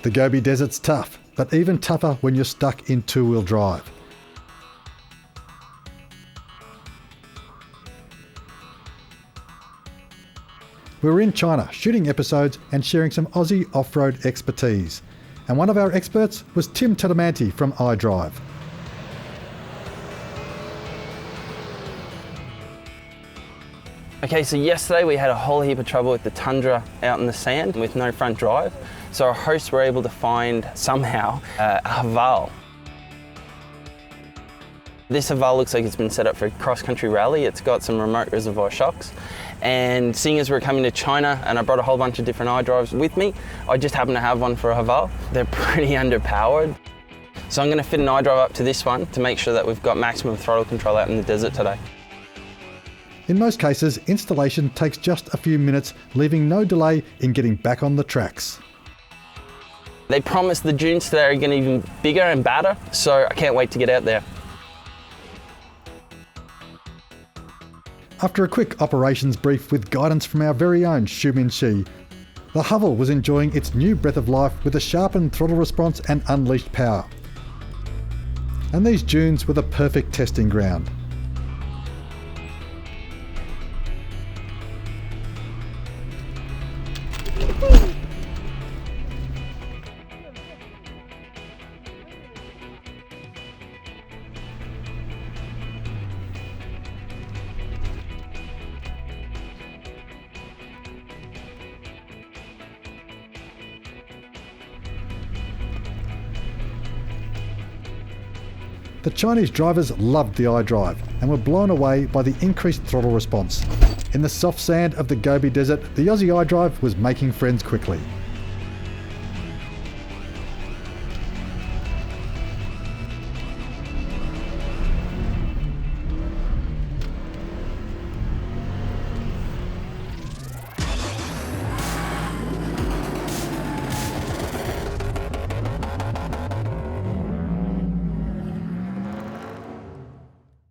The Gobi Desert's tough, but even tougher when you're stuck in two-wheel drive. We were in China shooting episodes and sharing some Aussie off-road expertise. And one of our experts was Tim Tadamanti from iDrive. Okay, so yesterday we had a whole heap of trouble with the Tundra out in the sand with no front drive. So our hosts were able to find somehow a Haval. This Haval looks like it's been set up for a cross-country rally. It's got some remote reservoir shocks. And seeing as we're coming to China and I brought a whole bunch of different iDrives with me, I just happen to have one for a Haval. They're pretty underpowered. So I'm going to fit an iDrive up to this one to make sure that we've got maximum throttle control out in the desert today. In most cases, installation takes just a few minutes, leaving no delay in getting back on the tracks. They promise the dunes today are going to be even bigger and badder, so I can't wait to get out there. After a quick operations brief with guidance from our very own Xiumin Shi, the Haval was enjoying its new breath of life with a sharpened throttle response and unleashed power. And these dunes were the perfect testing ground. The Chinese drivers loved the iDrive and were blown away by the increased throttle response. In the soft sand of the Gobi Desert, the Aussie iDrive was making friends quickly.